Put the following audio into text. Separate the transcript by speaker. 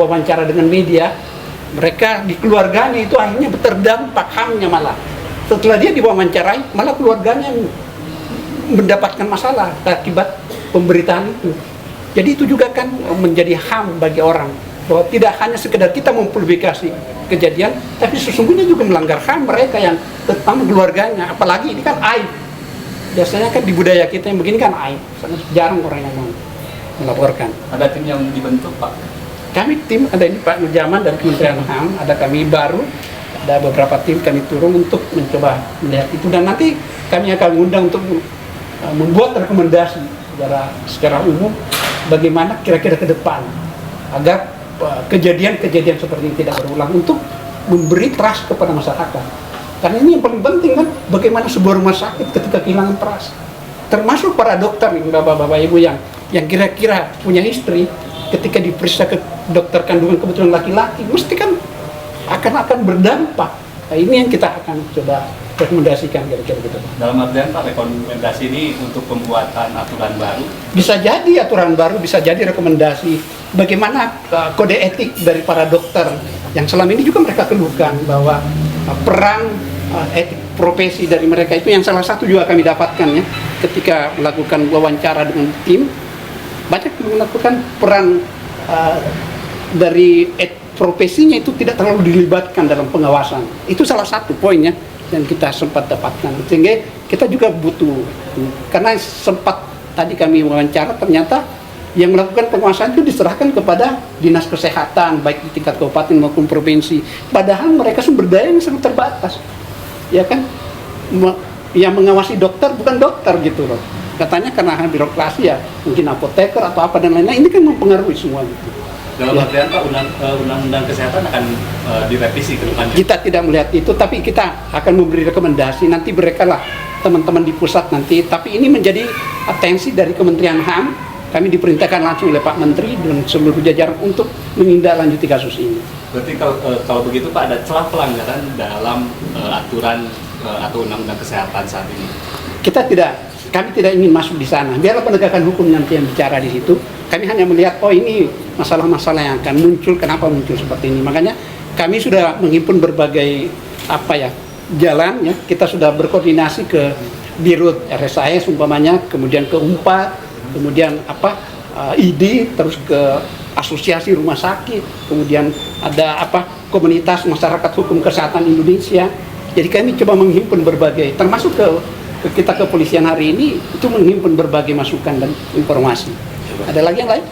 Speaker 1: wawancara dengan media, mereka di keluarganya itu akhirnya terdampak HAM-nya malah. Setelah dia diwawancarai, malah keluarganya mendapatkan masalah akibat pemberitaan itu. Jadi itu juga kan menjadi HAM bagi orang, bahwa tidak hanya sekedar kita mempublikasi kejadian, tapi sesungguhnya juga melanggar HAM mereka yang tentang keluarganya. Apalagi ini kan aib. Biasanya kan di budaya kita yang begini kan aib, sangat jarang orang yang mau melaporkan.
Speaker 2: Ada tim yang dibentuk, Pak?
Speaker 1: Kami tim ada ini Pak Nurjaman dari Kementerian HAM, ada kami baru, ada beberapa tim kami turun untuk mencoba melihat itu, dan nanti kami akan mengundang untuk membuat rekomendasi secara umum bagaimana kira-kira ke depan agar kejadian-kejadian seperti ini tidak berulang, untuk memberi trust kepada masyarakat. Karena ini yang paling penting kan, bagaimana sebuah rumah sakit ketika kehilangan trust, termasuk para dokter, bapak-bapak ibu yang kira-kira punya istri, ketika diperiksa ke dokter kandungan kebetulan laki-laki, mesti kan akan berdampak. Nah, ini yang kita akan coba rekomendasikan kira-kira gitu.
Speaker 2: Dalam artian Pak, rekomendasi ini untuk pembuatan aturan baru?
Speaker 1: Bisa jadi aturan baru, bisa jadi rekomendasi bagaimana kode etik dari para dokter yang selama ini juga mereka keluhkan bahwa peran etik profesi dari mereka itu, yang salah satu juga kami dapatkan ya ketika melakukan wawancara dengan tim, banyak melakukan peran dari profesinya itu tidak terlalu dilibatkan dalam pengawasan. Itu salah satu poinnya yang kita sempat dapatkan. Sehingga kita juga butuh, karena sempat tadi kami wawancara, ternyata yang melakukan pengawasan itu diserahkan kepada dinas kesehatan, baik di tingkat kabupaten maupun provinsi. Padahal mereka sumber dayanya sangat terbatas. Ya kan, yang mengawasi dokter bukan dokter gitu loh. Katanya karena birokrasi ya, mungkin apoteker atau apa dan lain-lain, ini kan mempengaruhi semua gitu.
Speaker 2: Dalam artian Pak, undang-undang kesehatan akan direvisi ke depan?
Speaker 1: Kita tidak melihat itu, tapi kita akan memberi rekomendasi, nanti mereka lah teman-teman di pusat nanti, tapi ini menjadi atensi dari Kementerian HAM. Kami diperintahkan langsung oleh Pak Menteri dan seluruh jajaran untuk menindaklanjuti kasus ini.
Speaker 2: Berarti kalau begitu Pak, ada celah pelanggaran dalam aturan atau undang-undang kesehatan saat ini?
Speaker 1: Kami tidak ingin masuk di sana. Biarlah penegakan hukum nanti yang bicara di situ. Kami hanya melihat, oh ini masalah-masalah yang akan muncul, kenapa muncul seperti ini. Makanya kami sudah menghimpun berbagai jalan ya. Kita sudah berkoordinasi ke Dirut RSAS umpamanya, kemudian ke UNPAD, kemudian ID, terus ke Asosiasi Rumah Sakit, kemudian ada Komunitas Masyarakat Hukum Kesehatan Indonesia. Jadi kami coba menghimpun berbagai, termasuk ke kita kepolisian hari ini itu menghimpun berbagai masukan dan informasi. Ada lagi yang lain?